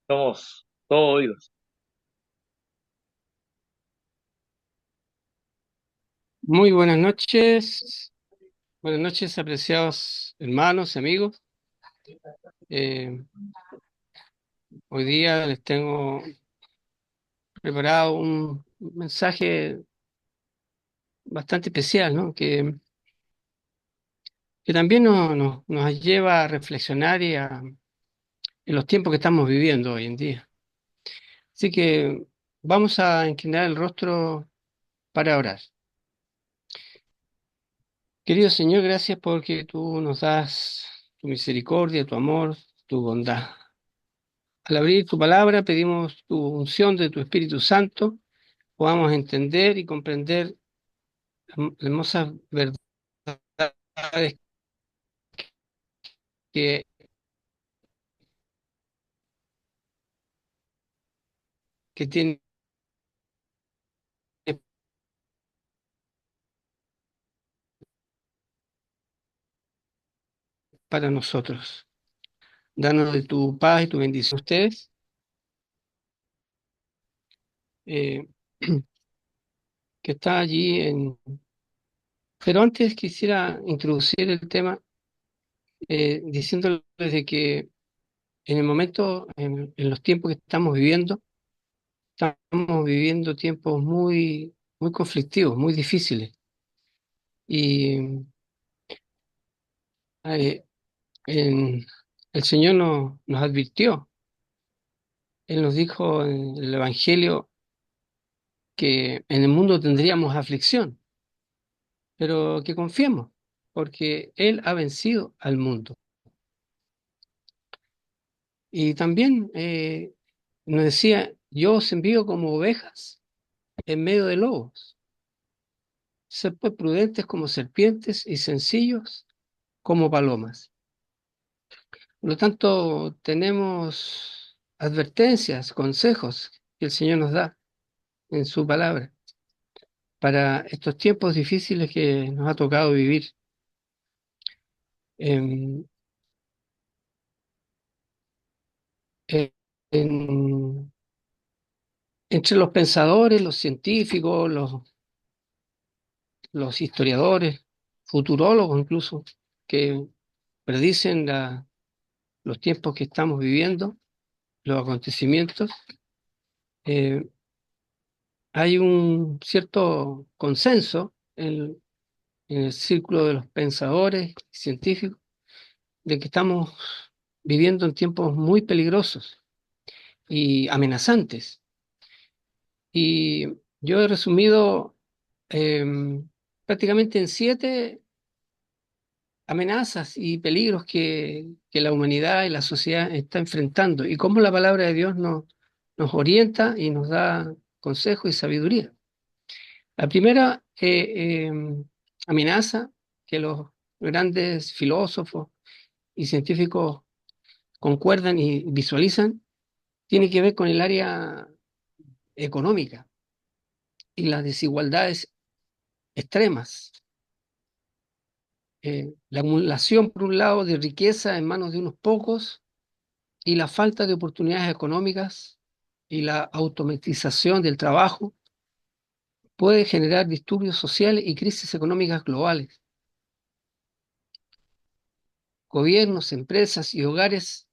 Somos todo oídos. Muy buenas noches, apreciados hermanos y amigos. Eh, Hoy día les tengo preparado un mensaje bastante especial, ¿no? Que también nos lleva a reflexionar en los tiempos que estamos viviendo hoy en día. Así que vamos a inclinar el rostro para orar. Querido Señor, gracias porque tú nos das tu misericordia, tu amor, tu bondad. Al abrir tu palabra pedimos tu unción de tu Espíritu Santo, podamos entender y comprender hermosas verdades que, que tiene para nosotros. Danos de tu paz y tu bendición a ustedes. eh, que está allí Pero antes quisiera introducir el tema diciéndoles de que en el momento, en los tiempos que estamos viviendo tiempos muy conflictivos, muy difíciles. Y eh, en- el Señor nos advirtió. Él nos dijo en el Evangelio que en el mundo tendríamos aflicción, pero que confiemos, porque Él ha vencido al mundo. Y también nos decía, yo os envío como ovejas en medio de lobos. Sed pues prudentes como serpientes y sencillos como palomas. Por lo tanto, tenemos advertencias, consejos que el Señor nos da en su palabra para estos tiempos difíciles que nos ha tocado vivir. En, en- en- Entre los pensadores, los científicos, los historiadores, futurólogos incluso, que predicen los tiempos que estamos viviendo, los acontecimientos, eh, hay un cierto consenso en el círculo de los pensadores científicos de que estamos viviendo en tiempos muy peligrosos y amenazantes. Y yo he resumido prácticamente en siete amenazas y peligros que la humanidad y la sociedad está enfrentando y cómo la palabra de Dios nos orienta y nos da consejo y sabiduría. La primera amenaza que los grandes filósofos y científicos concuerdan y visualizan tiene que ver con el área económica y las desigualdades extremas. La acumulación, por un lado, de riqueza en manos de unos pocos y la falta de oportunidades económicas y la automatización del trabajo puede generar disturbios sociales y crisis económicas globales. Gobiernos, empresas y hogares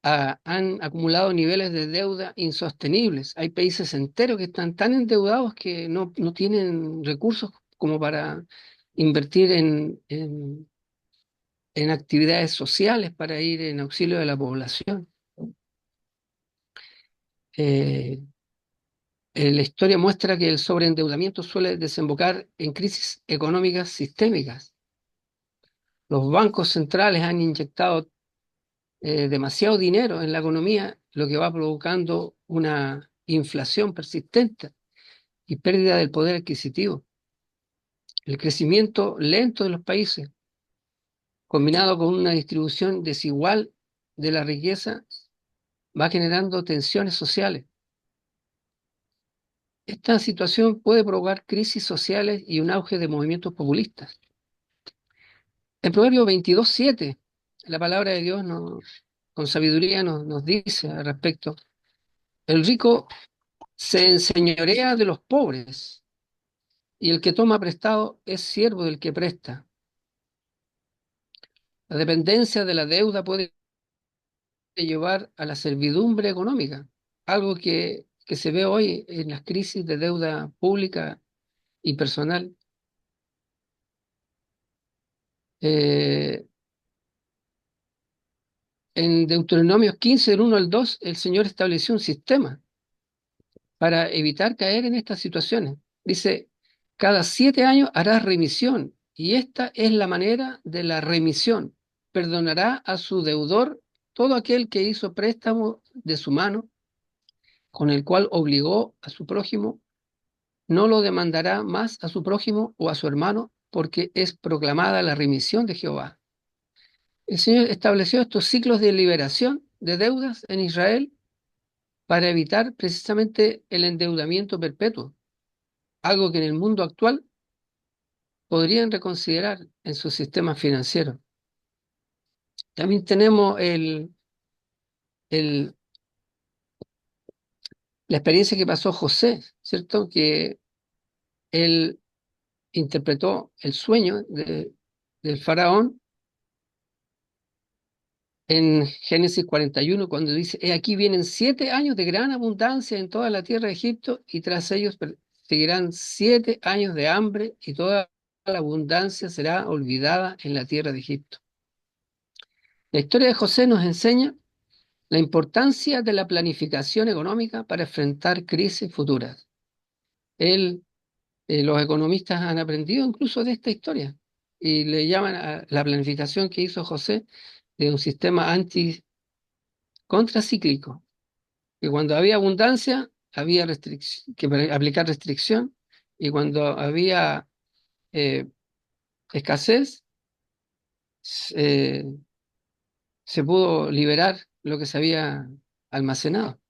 han acumulado niveles de deuda insostenibles. Hay países enteros que están tan endeudados que no tienen recursos como para invertir en actividades sociales para ir en auxilio de la población. Eh, la historia muestra que el sobreendeudamiento suele desembocar en crisis económicas sistémicas. Los bancos centrales han inyectado demasiado dinero en la economía, lo que va provocando una inflación persistente y pérdida del poder adquisitivo. El crecimiento lento de los países, combinado con una distribución desigual de la riqueza, va generando tensiones sociales. Esta situación puede provocar crisis sociales y un auge de movimientos populistas. En Proverbio 22:7, la palabra de Dios con sabiduría nos dice al respecto. El rico se enseñorea de los pobres y el que toma prestado es siervo del que presta. La dependencia de la deuda puede llevar a la servidumbre económica, algo que se ve hoy en las crisis de deuda pública y personal. Eh, en Deuteronomio 15, del 1 al 2, el Señor estableció un sistema para evitar caer en estas situaciones. Dice, cada 7 años harás remisión, y esta es la manera de la remisión. Perdonará a su deudor todo aquel que hizo préstamo de su mano, con el cual obligó a su prójimo, no lo demandará más a su prójimo o a su hermano, porque es proclamada la remisión de Jehová. El Señor estableció estos ciclos de liberación de deudas en Israel para evitar precisamente el endeudamiento perpetuo, algo que en el mundo actual podrían reconsiderar en sus sistemas financieros. También tenemos el- la experiencia que pasó José, ¿cierto? Que él interpretó el sueño del faraón en Génesis 41, cuando dice, he aquí vienen 7 años de gran abundancia en toda la tierra de Egipto, y tras ellos seguirán 7 años de hambre, y toda la abundancia será olvidada en la tierra de Egipto. La historia de José nos enseña la importancia de la planificación económica para enfrentar crisis futuras. Él, los economistas han aprendido incluso de esta historia y le llaman a la planificación que hizo José de un sistema contracíclico, que cuando había abundancia había que aplicar restricción, y cuando había eh, escasez eh, se pudo liberar lo que se había almacenado.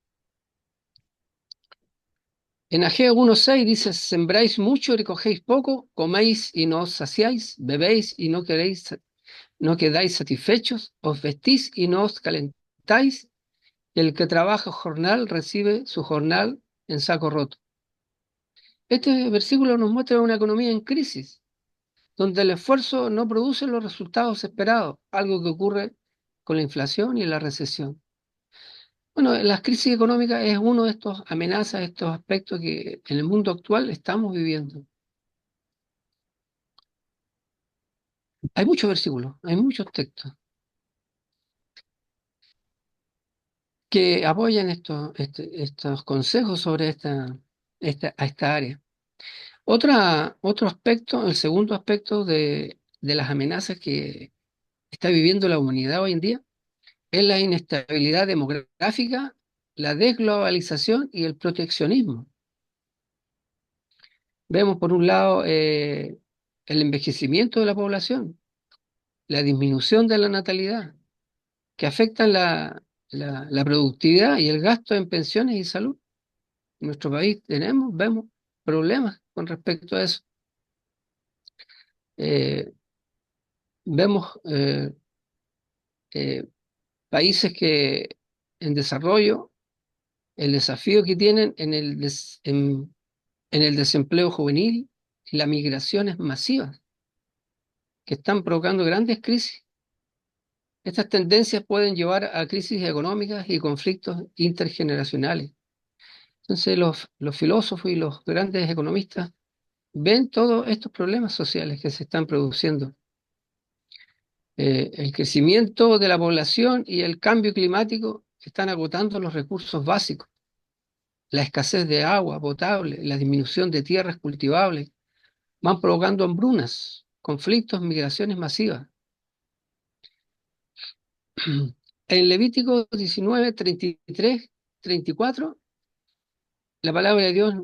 En Ageo 1:6 dice, sembráis mucho y recogéis poco, coméis y no os saciáis, bebéis y no quedáis satisfechos, os vestís y no os calentáis, y el que trabaja jornal recibe su jornal en saco roto. Este versículo nos muestra una economía en crisis, donde el esfuerzo no produce los resultados esperados, algo que ocurre con la inflación y la recesión. Bueno, las crisis económicas es uno de estos amenazas, estos aspectos que en el mundo actual estamos viviendo. Hay muchos versículos, hay muchos textos que apoyan estos consejos sobre esta área. Otro aspecto, el segundo aspecto de las amenazas que está viviendo la humanidad hoy en día, es la inestabilidad demográfica, la desglobalización y el proteccionismo. Vemos por un lado el envejecimiento de la población, la disminución de la natalidad, que afectan la productividad y el gasto en pensiones y salud. En nuestro país vemos problemas con respecto a eso. Eh, vemos eh, países que en desarrollo, el desafío que tienen en el desempleo juvenil y las migraciones masivas, que están provocando grandes crisis. Estas tendencias pueden llevar a crisis económicas y conflictos intergeneracionales. Entonces los filósofos y los grandes economistas ven todos estos problemas sociales que se están produciendo. El crecimiento de la población y el cambio climático están agotando los recursos básicos. La escasez de agua potable, la disminución de tierras cultivables van provocando hambrunas, conflictos, migraciones masivas. En Levítico 19, 33, 34, la palabra de Dios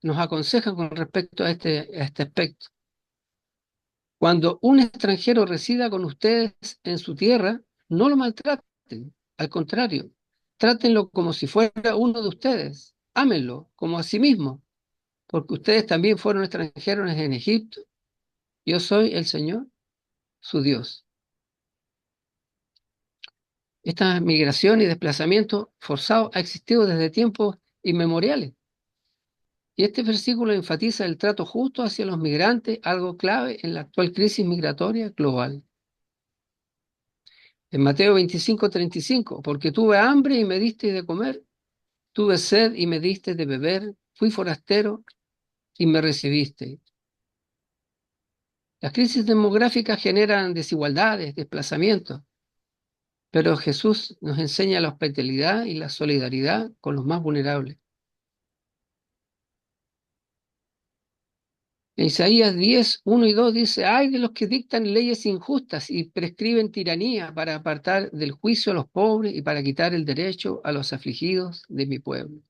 nos aconseja con respecto a este aspecto. Cuando un extranjero resida con ustedes en su tierra, no lo maltraten. Al contrario, trátenlo como si fuera uno de ustedes. Ámenlo como a sí mismo, porque ustedes también fueron extranjeros en Egipto. Yo soy el Señor, su Dios. Esta migración y desplazamiento forzado ha existido desde tiempos inmemoriales. Y este versículo enfatiza el trato justo hacia los migrantes, algo clave en la actual crisis migratoria global. En Mateo 25:35, porque tuve hambre y me diste de comer, tuve sed y me diste de beber, fui forastero y me recibiste. Las crisis demográficas generan desigualdades, desplazamientos, pero Jesús nos enseña la hospitalidad y la solidaridad con los más vulnerables. En Isaías 10:1 y 2 dice, ay de los que dictan leyes injustas y prescriben tiranía para apartar del juicio a los pobres y para quitar el derecho a los afligidos de mi pueblo.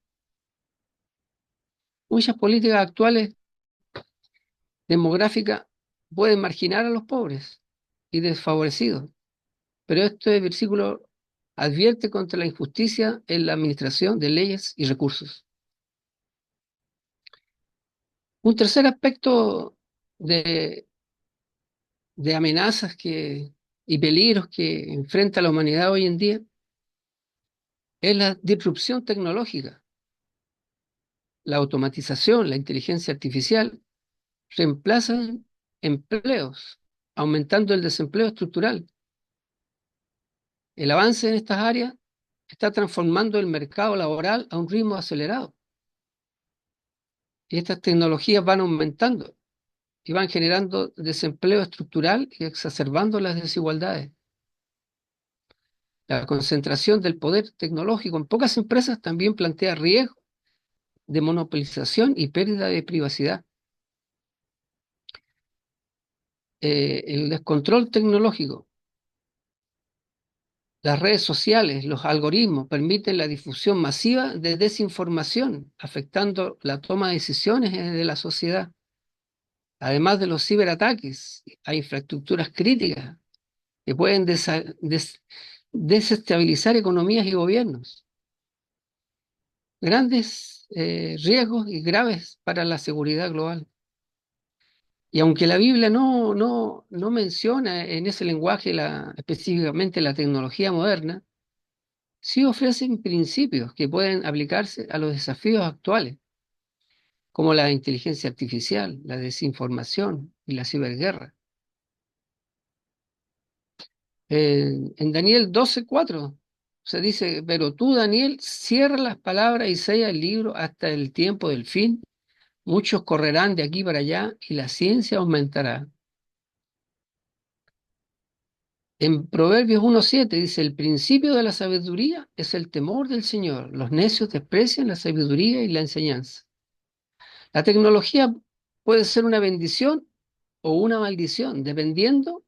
Muchas políticas actuales demográficas pueden marginar a los pobres y desfavorecidos, pero este versículo advierte contra la injusticia en la administración de leyes y recursos. Un tercer aspecto de, de amenazas y peligros que enfrenta la humanidad hoy en día es la disrupción tecnológica. La automatización, la inteligencia artificial reemplazan empleos, aumentando el desempleo estructural. El avance en estas áreas está transformando el mercado laboral a un ritmo acelerado. Y estas tecnologías van aumentando y van generando desempleo estructural y exacerbando las desigualdades. La concentración del poder tecnológico en pocas empresas también plantea riesgos de monopolización y pérdida de privacidad. El descontrol tecnológico, las redes sociales, los algoritmos permiten la difusión masiva de desinformación, afectando la toma de decisiones de la sociedad. Además de los ciberataques a infraestructuras críticas que pueden desestabilizar economías y gobiernos. Grandes riesgos y graves para la seguridad global. Y aunque la Biblia no menciona en ese lenguaje específicamente la tecnología moderna, sí ofrecen principios que pueden aplicarse a los desafíos actuales, como la inteligencia artificial, la desinformación y la ciberguerra. En Daniel 12:4 se dice, pero tú, Daniel, cierra las palabras y sella el libro hasta el tiempo del fin. Muchos correrán de aquí para allá y la ciencia aumentará. En Proverbios 1:7 dice, el principio de la sabiduría es el temor del Señor. Los necios desprecian la sabiduría y la enseñanza. La tecnología puede ser una bendición o una maldición, dependiendo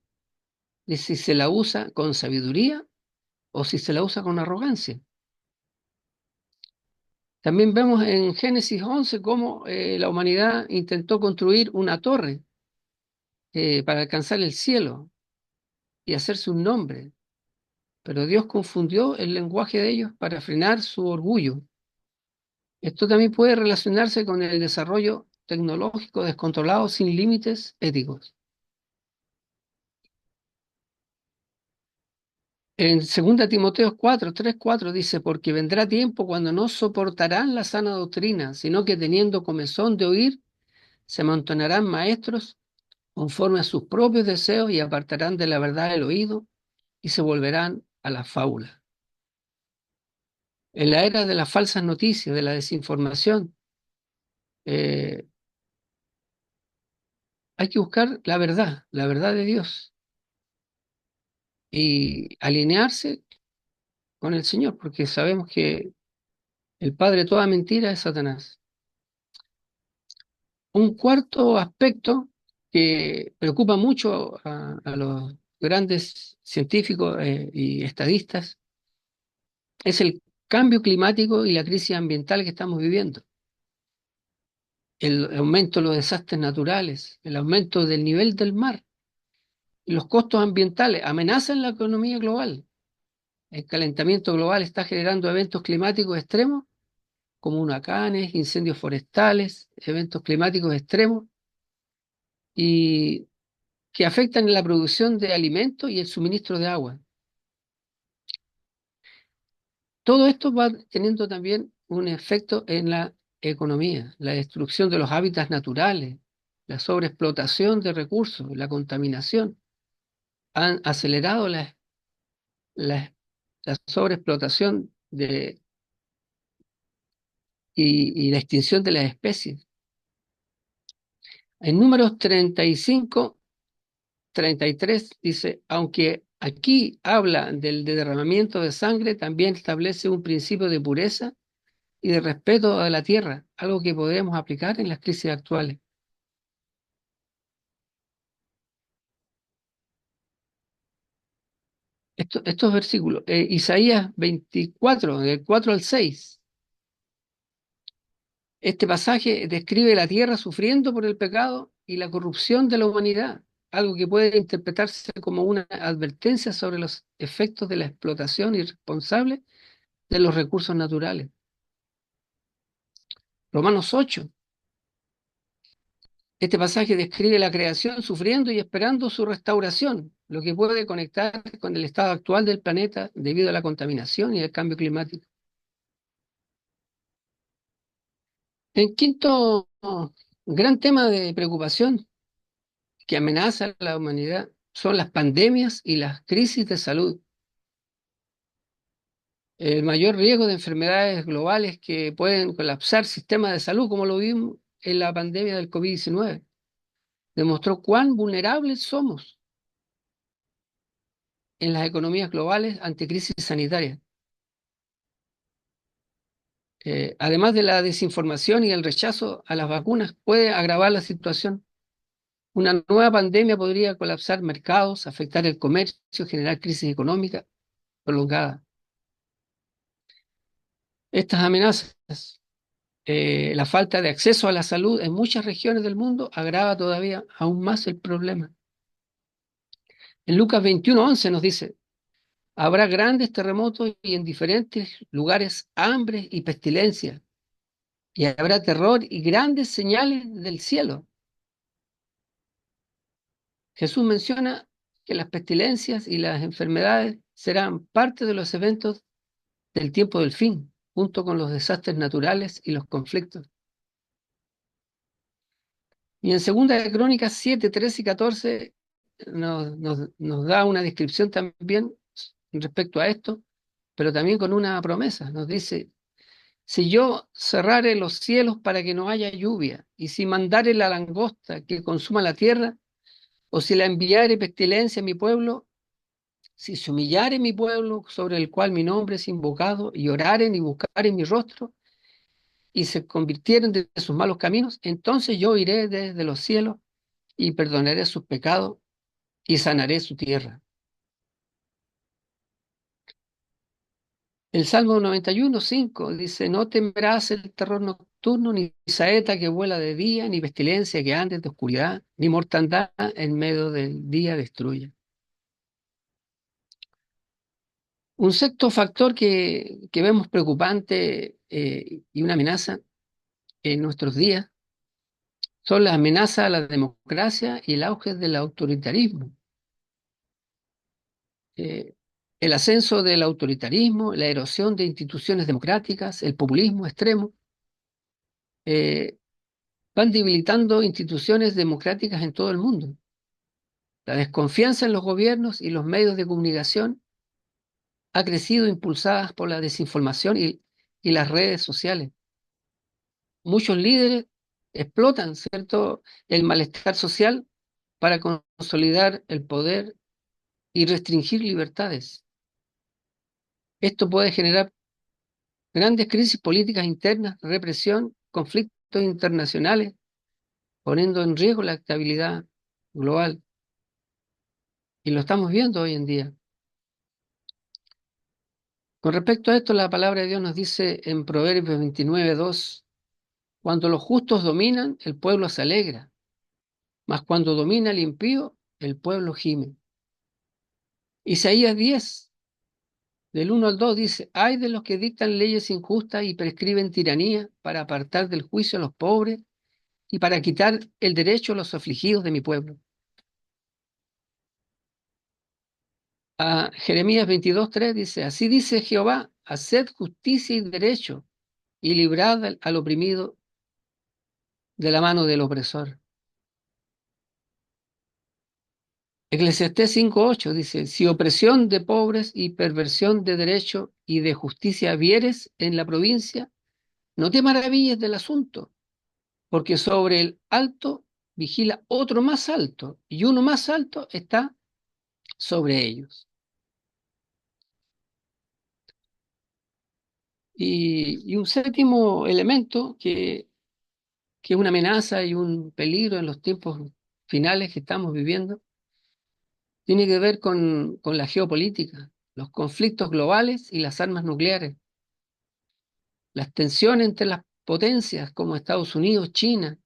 de si se la usa con sabiduría o si se la usa con arrogancia. También vemos en Génesis 11 cómo la humanidad intentó construir una torre para alcanzar el cielo y hacerse un nombre, pero Dios confundió el lenguaje de ellos para frenar su orgullo. Esto también puede relacionarse con el desarrollo tecnológico descontrolado sin límites éticos. En 2 Timoteo 4:3-4 dice, porque vendrá tiempo cuando no soportarán la sana doctrina, sino que teniendo comezón de oír, se amontonarán maestros conforme a sus propios deseos y apartarán de la verdad el oído y se volverán a la fábula. En la era de las falsas noticias, de la desinformación, eh, hay que buscar la verdad de Dios y alinearse con el Señor, porque sabemos que el padre de toda mentira es Satanás. Un cuarto aspecto que preocupa mucho a los grandes científicos y estadistas es el cambio climático y la crisis ambiental que estamos viviendo. El aumento de los desastres naturales, el aumento del nivel del mar y los costos ambientales amenazan la economía global. El calentamiento global está generando eventos climáticos extremos como huracanes, incendios forestales, eventos climáticos extremos y que afectan la producción de alimentos y el suministro de agua. Todo esto va teniendo también un efecto en la economía, la destrucción de los hábitats naturales, la sobreexplotación de recursos, la contaminación. Han acelerado la, la sobreexplotación y la extinción de las especies. En números 35, 33 dice, aunque aquí habla del derramamiento de sangre, también establece un principio de pureza y de respeto a la tierra, algo que podemos aplicar en las crisis actuales. Estos versículos, Isaías 24, del 4 al 6, este pasaje describe la tierra sufriendo por el pecado y la corrupción de la humanidad, algo que puede interpretarse como una advertencia sobre los efectos de la explotación irresponsable de los recursos naturales. Romanos 8, este pasaje describe la creación sufriendo y esperando su restauración, lo que puede conectar con el estado actual del planeta debido a la contaminación y el cambio climático. El quinto gran tema de preocupación que amenaza a la humanidad son las pandemias y las crisis de salud. El mayor riesgo de enfermedades globales que pueden colapsar sistemas de salud, como lo vimos en la pandemia del COVID-19, demostró cuán vulnerables somos en las economías globales ante crisis sanitarias. Además de la desinformación y el rechazo a las vacunas, puede agravar la situación. Una nueva pandemia podría colapsar mercados, afectar el comercio, generar crisis económica prolongada. Estas amenazas, la falta de acceso a la salud en muchas regiones del mundo agrava todavía aún más el problema. En Lucas 21:11 nos dice, habrá grandes terremotos y en diferentes lugares hambre y pestilencia, y habrá terror y grandes señales del cielo. Jesús menciona que las pestilencias y las enfermedades serán parte de los eventos del tiempo del fin, junto con los desastres naturales y los conflictos. Y en Segunda de Crónicas 7, 13 y 14 nos da una descripción también respecto a esto, pero también con una promesa. Nos dice, si yo cerrare los cielos para que no haya lluvia, y si mandare la langosta que consuma la tierra, o si la enviare pestilencia a mi pueblo, si se humillare mi pueblo sobre el cual mi nombre es invocado, y oraren y buscaren mi rostro, y se convirtieren de sus malos caminos, entonces yo iré desde los cielos y perdonaré sus pecados y sanaré su tierra. El Salmo 91:5 dice, no temerás el terror nocturno, ni saeta que vuela de día, ni pestilencia que ande de oscuridad, ni mortandad en medio del día destruya. Un sexto factor que vemos preocupante y una amenaza en nuestros días son las amenazas a la democracia y el auge del autoritarismo. Eh, el ascenso del autoritarismo, la erosión de instituciones democráticas, el populismo extremo, eh, van debilitando instituciones democráticas en todo el mundo. La desconfianza en los gobiernos y los medios de comunicación ha crecido impulsadas por la desinformación y las redes sociales. Muchos líderes explotan, ¿cierto?, el malestar social para consolidar el poder y restringir libertades. Esto puede generar grandes crisis políticas internas, represión, conflictos internacionales, poniendo en riesgo la estabilidad global. Y lo estamos viendo hoy en día. Con respecto a esto, la palabra de Dios nos dice en Proverbios 29:2, cuando los justos dominan, el pueblo se alegra, mas cuando domina el impío, el pueblo gime. Isaías 10, del 1 al 2 dice, ay de los que dictan leyes injustas y prescriben tiranía para apartar del juicio a los pobres y para quitar el derecho a los afligidos de mi pueblo. A Jeremías 22:3 dice, así dice Jehová, haced justicia y derecho, y librad al oprimido de la mano del opresor. Eclesiastés 5:8 dice, si opresión de pobres y perversión de derecho y de justicia vieres en la provincia, no te maravilles del asunto, porque sobre el alto vigila otro más alto, y uno más alto está sobre ellos. Y un séptimo elemento que es una amenaza y un peligro en los tiempos finales que estamos viviendo, tiene que ver con la geopolítica, los conflictos globales y las armas nucleares, las tensiones entre las potencias como Estados Unidos, China,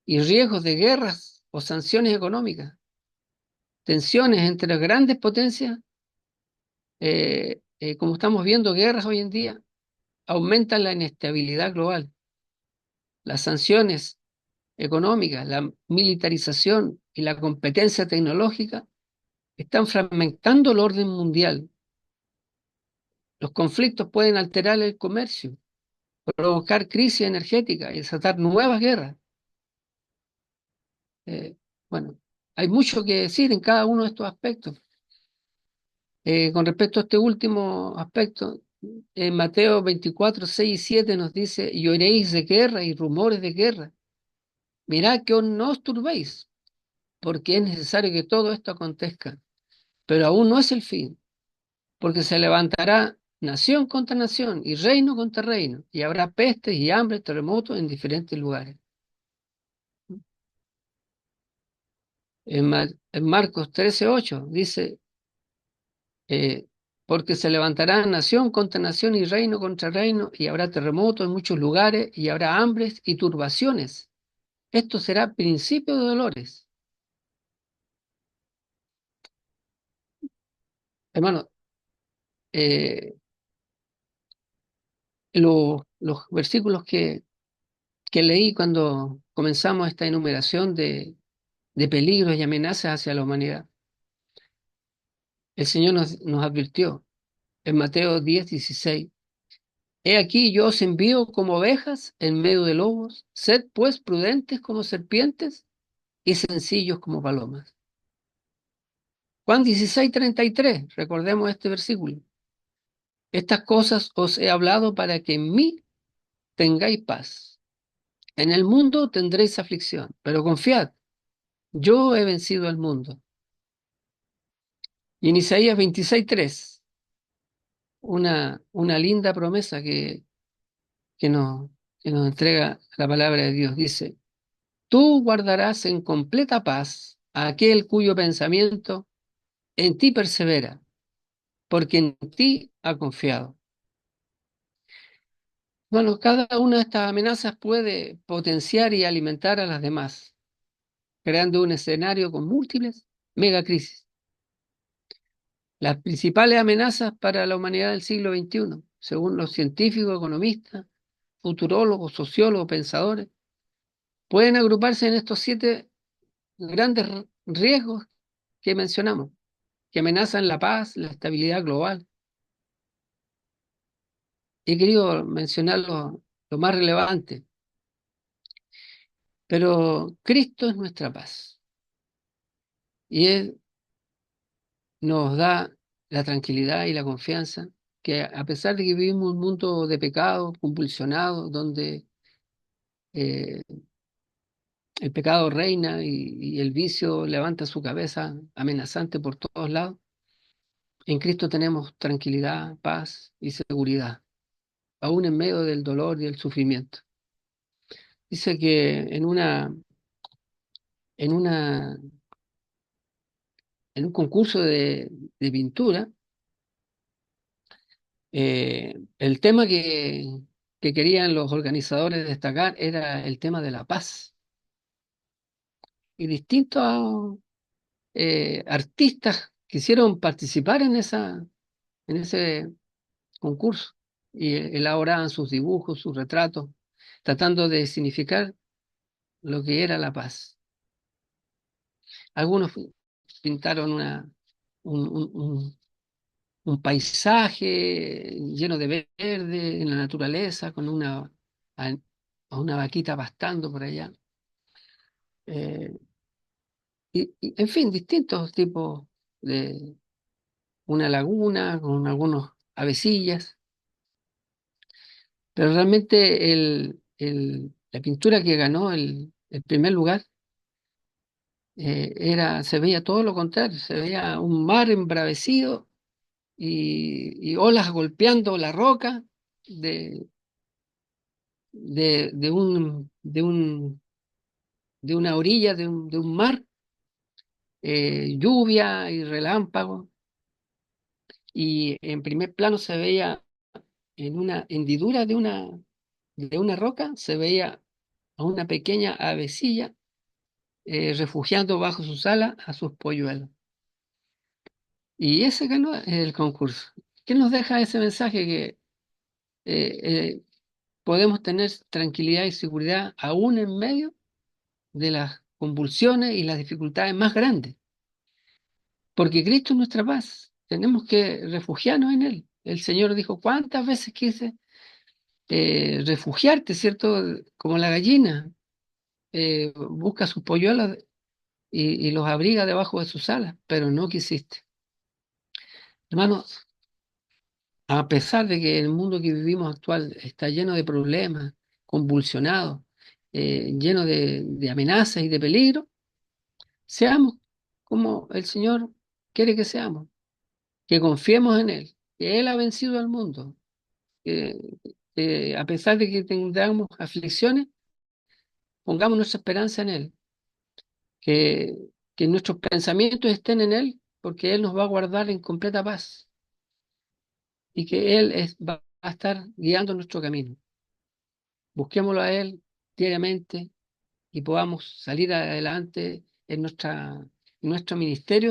y riesgos de guerras o sanciones económicas, tensiones entre las grandes potencias, como estamos viendo guerras hoy en día, aumentan la inestabilidad global. Las sanciones económicas, la militarización y la competencia tecnológica están fragmentando el orden mundial. Los conflictos pueden alterar el comercio, provocar crisis energética y desatar nuevas guerras. Eh, bueno, hay mucho que decir en cada uno de estos aspectos. Con respecto a este último aspecto, en Mateo 24, 6 y 7 nos dice, y oiréis de guerra y rumores de guerra. Mirad que no os turbéis, porque es necesario que todo esto acontezca, pero aún no es el fin, porque se levantará nación contra nación y reino contra reino, y habrá pestes y hambre, terremotos en diferentes lugares. En Marcos 13:8 dice, eh, porque se levantará nación contra nación y reino contra reino, y habrá terremotos en muchos lugares, y habrá hambres y turbaciones. Esto será principio de dolores. Hermano, eh, los versículos que leí cuando comenzamos esta enumeración de peligros y amenazas hacia la humanidad, el Señor nos advirtió en Mateo 10:16. He aquí yo os envío como ovejas en medio de lobos, sed pues prudentes como serpientes y sencillos como palomas. Juan 16:33, recordemos este versículo. Estas cosas os he hablado para que en mí tengáis paz. En el mundo tendréis aflicción, pero confiad, yo he vencido al mundo. Y en Isaías 26:3, una linda promesa que nos, que nos entrega la palabra de Dios, dice, tú guardarás en completa paz a aquel cuyo pensamiento en ti persevera, porque en ti ha confiado. Bueno, cada una de estas amenazas puede potenciar y alimentar a las demás, creando un escenario con múltiples megacrisis. Las principales amenazas para la humanidad del siglo XXI, según los científicos, economistas, futurólogos, sociólogos, pensadores, pueden agruparse en estos 7 grandes riesgos que mencionamos, que amenazan la paz, la estabilidad global. He querido mencionar lo más relevante, pero Cristo es nuestra paz y Él nos da la tranquilidad y la confianza que a pesar de que vivimos un mundo de pecado, convulsionado, donde eh, el pecado reina y el vicio levanta su cabeza amenazante por todos lados, en Cristo tenemos tranquilidad, paz y seguridad, aún en medio del dolor y el sufrimiento. Dice que en una, en un concurso de pintura, el tema que querían los organizadores destacar era el tema de la paz. Y distintos artistas quisieron participar en ese concurso y elaboraban sus dibujos, sus retratos, tratando de significar lo que era la paz. Algunos pintaron un paisaje lleno de verde en la naturaleza, con a, a una vaquita pastando por allá. Eh, en fin, distintos tipos de una laguna con algunos avecillas, pero realmente la pintura que ganó el primer lugar se veía todo lo contrario, se veía un mar embravecido y olas golpeando la roca de, de una orilla de un mar, lluvia y relámpagos, y en primer plano se veía en una hendidura de una roca, se veía a una pequeña avecilla refugiando bajo sus alas a sus polluelos. Y ese ganó el concurso. ¿Qué nos deja ese mensaje? Que podemos tener tranquilidad y seguridad aún en medio de las convulsiones y las dificultades más grandes, porque Cristo es nuestra paz. Tenemos que refugiarnos en Él. El Señor dijo, ¿cuántas veces quise refugiarte, cierto? Como la gallina busca sus polluelos y los abriga debajo de sus alas, pero no quisiste. Hermanos, a pesar de que el mundo que vivimos actual está lleno de problemas, convulsionado, lleno de amenazas y de peligro, seamos como el Señor quiere que seamos, que confiemos en Él, que Él ha vencido al mundo, que, que a pesar de que tengamos aflicciones, pongamos nuestra esperanza en Él, que, que nuestros pensamientos estén en Él, porque Él nos va a guardar en completa paz y que va a estar guiando nuestro camino. Busquémoslo a Él diariamente y podamos salir adelante en nuestro ministerio.